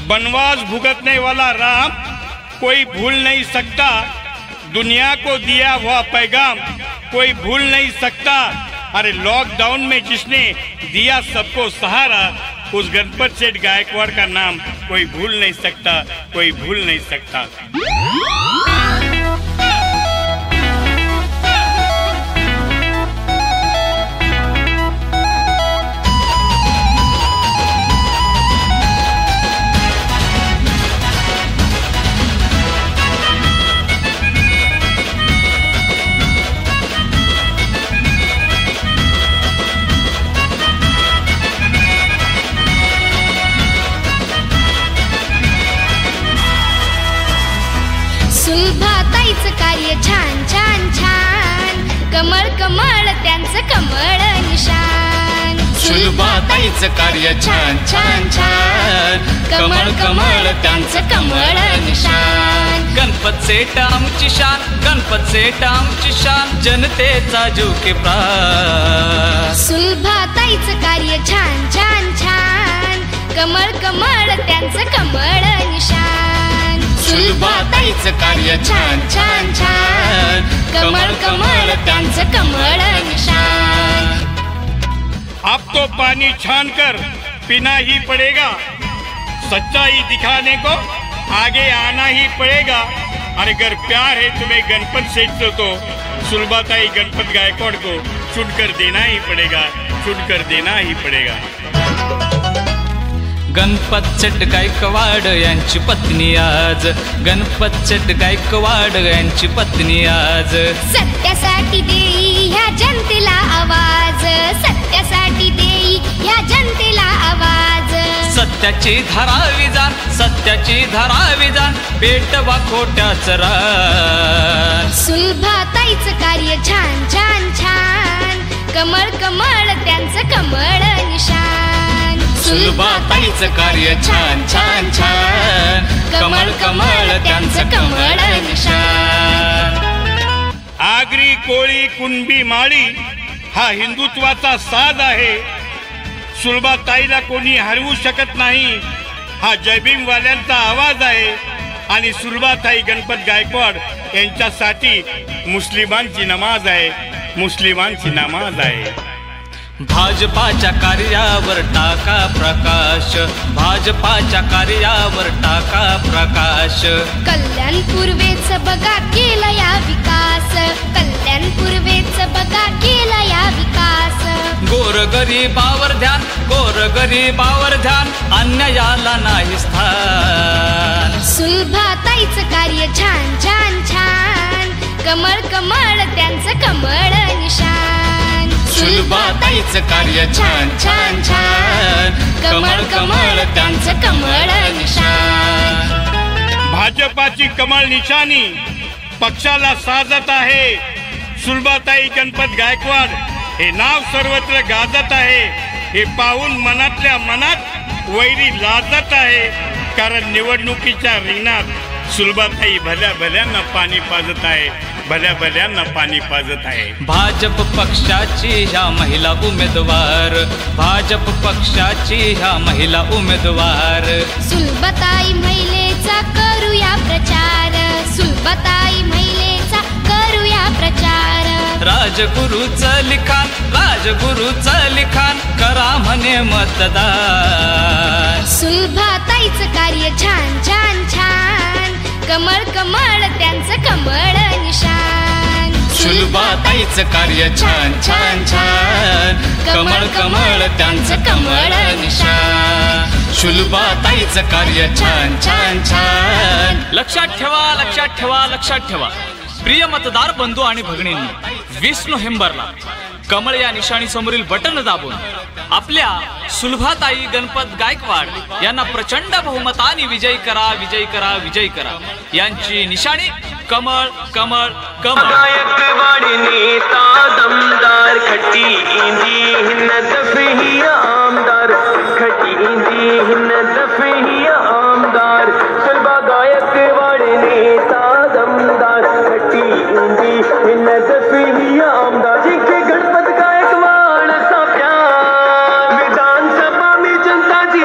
बनवास भुगतने वाला राम कोई भूल नहीं सकता, दुनिया को दिया हुआ पैगाम कोई भूल नहीं सकता। अरे लॉकडाउन में जिसने दिया सबको सहारा, उस गणपत सेठ गायकवाड़ का नाम कोई भूल नहीं सकता, कोई भूल नहीं सकता। सुलभाताईचं कार्य छान छान छान, कमळ कमळ त्यांचं कमळ निशान। सुलभाताईचं कार्य छान छान छान, कमळ कमळ त्यांचं कमळ निशान। गणपत सेठ आमची शान, गणपत सेठ आमची शान, जनतेचा जीव के प्राण। सुलभाताईचं कार्य छान छान छान, कमळ कमळ त्यांचं कमळ निशान। सुलभाताईचं कार्य छान छान छान, कमळ कमळ त्यांचं कमळ निशान। अब तो पानी छान कर पीना ही पड़ेगा, सच्चाई दिखाने को आगे आना ही पड़ेगा। और अगर प्यार है तुम्हें गणपत सेठ से तो सुलभाताई गणपत गायकवाड़ को छुड़कर देना ही पड़ेगा, छुड़कर देना ही पड़ेगा। गणपत सेठ गायकवाड यांची पत्नी आज, गणपत सेठ गायकवाड यांची पत्नी आज। सत्यासाठी देई ह्या जनतेला आवाज, सत्यासाठी देई ह्या जनतेला आवाज। सत्याची धारावी जाण, सत्याची धारावी जाण, पेटवा खोट्याचं रान। सुलभाताईचं कार्य छान छान छान, कमळ कमळ त्यांचं कमळ निशान। सुलभाताईचं कार्य छान छान छान, कमळ कमळ त्यांचं कमळ निशान। आगरी कोळी कुणबी माळी हा हिंदुत्वाचा साज आहे, सुलभाताईला कोणी हरवू शकत नाही, हा जयभीमवाल्यांचा आवाज आहे। आणि सुलभाताई गणपत गायकवाड यांच्यासाठी मुस्लिमांची नमाज आहे, मुस्लिमांची नमाज आहे। भाजपाच्या कार्यावर टाका प्रकाश, भाजपाच्या कार्यावर टाका प्रकाश। कल्याण पूर्वेचं बघा केला या विकास, कल्याण पूर्वेचं बघा केला या विकास। गोरगरीबावर ध्यान, गोरगरीबावर ध्यान, अन्यायाला नाही स्थान। सुलभाताईचं कार्य छान छान छान, कमळ कमळ त्यांचं कमळ निशान। सुलभाताईचं कार्य छान छान छान, कमळ कमळ त्यांचं कमळ निशान। भाजपाची कमळ निशाणी पक्षाला साजत आहे, सुलभाताई गणपत गायकवाड हे नाव सर्वत्र गाजत आहे। हे पाहून मनातल्या मनात वैरी लाजत आहे, कारण निवडणुकीच्या रिंगणात सुलभाताई भल्या भल्यांना पाणी पाजत आहे, भल्या भल्यांना पाणी पाजत आहे। भाजप पक्षाची ह्या महिला उमेदवार, भाजप पक्षाची ह्या महिला उमेदवार। सुलभाताई महिलेचा करूया प्रचार, सुलभाताई महिलेचा करूया प्रचार। राजगुरूचं लिखाण, राजगुरूचं लिखाण, करा म्हणे मतदान। सुलभाताईचं कार्य छान छान छान, कमळ कमळ त्यांचं कमळ निशान। सुलभाताईचं कार्य छान छान छान, कमळ कमळ त्यांचं कमळ निशान। सुलभाताईचं कार्य छान छान छान। लक्षात ठेवा, लक्षात ठेवा, लक्षात ठेवा प्रिय मतदार बंधू आणि भगिनींनो, 20 नोव्हेंबरला कमळ या निशाणी समोरील बटन दाबून आपल्या सुलभाताई गणपत गायकवाड यांना प्रचंड बहुमताने विजयी करा, विजयी करा, विजयी करा। यांची निशाणी कमळ कमळ कमळ। गायकवाड नेता दमदार, खटी इंदी हिन्नत फही आमदार, खटी इंदी हिन्नत फही आमदार। सुलभा गायकवाड नेता दमदार, खटी इंदी हिन्नत फही आमदार। जिनके गणपत गायकवाड़ सा प्यार, विधानसभा में जनता जी